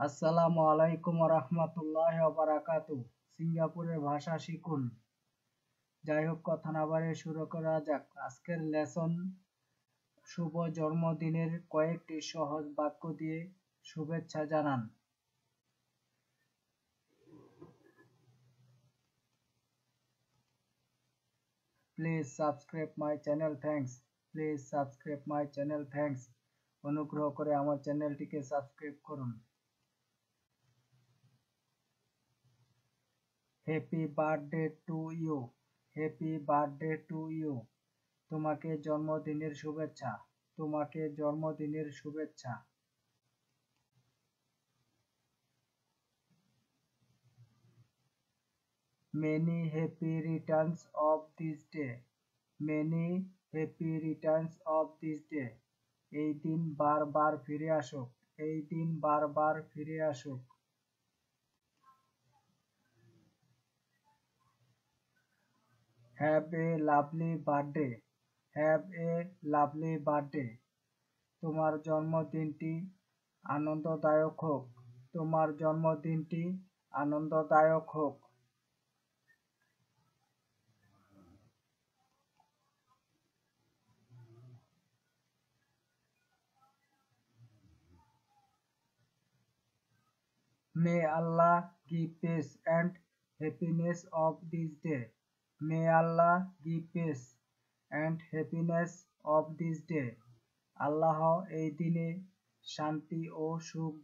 আসসালামু আলাইকুম রহমতুল্লাহ বারাকাতু। সিঙ্গাপুরের ভাষা শিখুন। যাই হোক, কথা না বাড়িয়ে শুরু করা যাক আজকের লেসন। শুভ জন্মদিনের কয়েকটি সহজ বাক্য দিয়ে শুভেচ্ছা জানান। Please subscribe my channel, thanks. Please subscribe my channel, thanks. অনুগ্রহ করে আমার চ্যানেলটিকে সাবস্ক্রাইব করুন। Happy birthday to you. Happy birthday to you. তোমাকে জন্মদিনের শুভেচ্ছা। তোমাকে জন্মদিনের শুভেচ্ছা। Many happy returns of this day. Many happy returns of this day. এই দিন বারবার ফিরে আসুক। এই দিন বারবার ফিরে আসুক। Have a lovely birthday. Have a lovely birthday. তোমার জন্মদিনটি আনন্দদায়ক হোক। তোমার জন্মদিনটি আনন্দদায়ক হোক। May Allah give peace and happiness of this day. May Allah give peace and happiness of this day. আল্লাহ এই দিনে শান্তি ও সুখ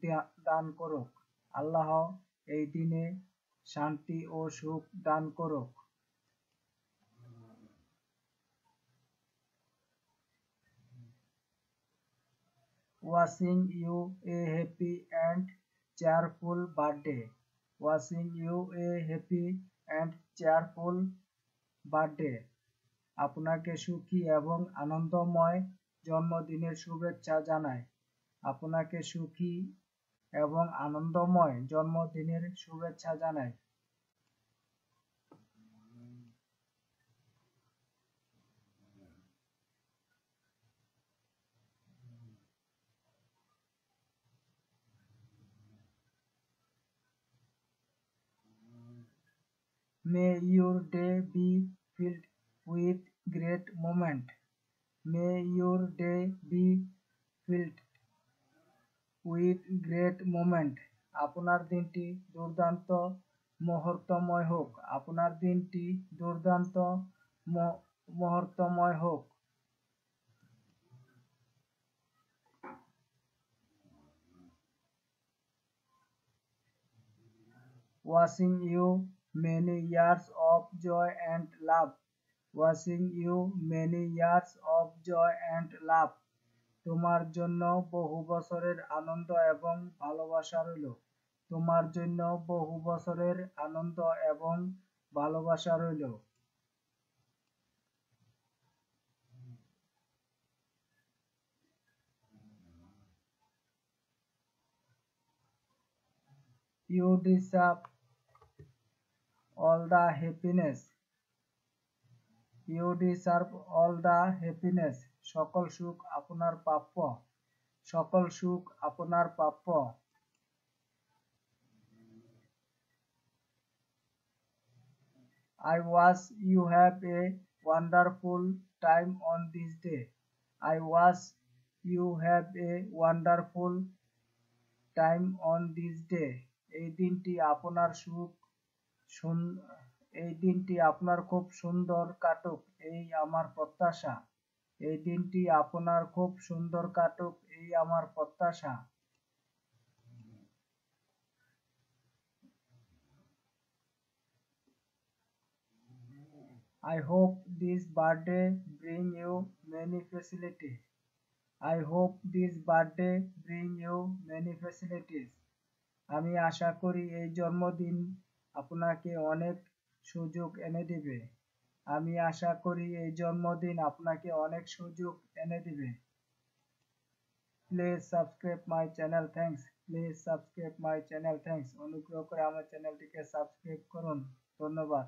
দান করুক। আল্লাহ এই দিনে শান্তি ও সুখ দান করুক। Wishing you a happy and cheerful birthday. Wishing you a happy and cheerful birthday. আপনাকে সুখী এবং আনন্দময় জন্মদিনের শুভেচ্ছা জানাই। আপনাকে সুখী এবং আনন্দময় জন্মদিনের শুভেচ্ছা জানাই। May your day be filled with great moment. May your day be filled with great moment. আপনার দিনটি দুর্দান্ত মুহূর্তময় হোক। আপনার দিনটি দুর্দান্ত মুহূর্তময় হোক। Wishing you many years of joy and love. Wishing you many years of joy and love. তোমার জন্য বহু বছরের আনন্দ এবং ভালোবাসা রইল। তোমার জন্য বহু বছরের আনন্দ এবং ভালোবাসা রইল। You deserve all the happiness. You deserve all the happiness. সকল সুখ আপনার প্রাপ্য। সকল সুখ আপনার প্রাপ্য। I wish you have a wonderful time on this day. I wish you have a wonderful time on this day. এই দিনটি আপনার এই দিনটি আপনার খুব সুন্দর কাটুক এই আমার প্রত্যাশা। এই দিনটি আপনার খুব সুন্দর কাটুক এই আমার প্রত্যাশা। I hope this birthday bring you many facilities. I hope this birthday bring you many facilities. আমি আশা করি এই জন্মদিন আপনাকে অনেক সুযোগ এনে দিবে। আমি আশা করি এই জন্মদিন আপনাকে অনেক সুযোগ এনে দিবে। Please subscribe my channel, thanks. Please subscribe my channel, thanks. অনুগ্রহ করে আমার চ্যানেলটিকে সাবস্ক্রাইব করুন। ধন্যবাদ।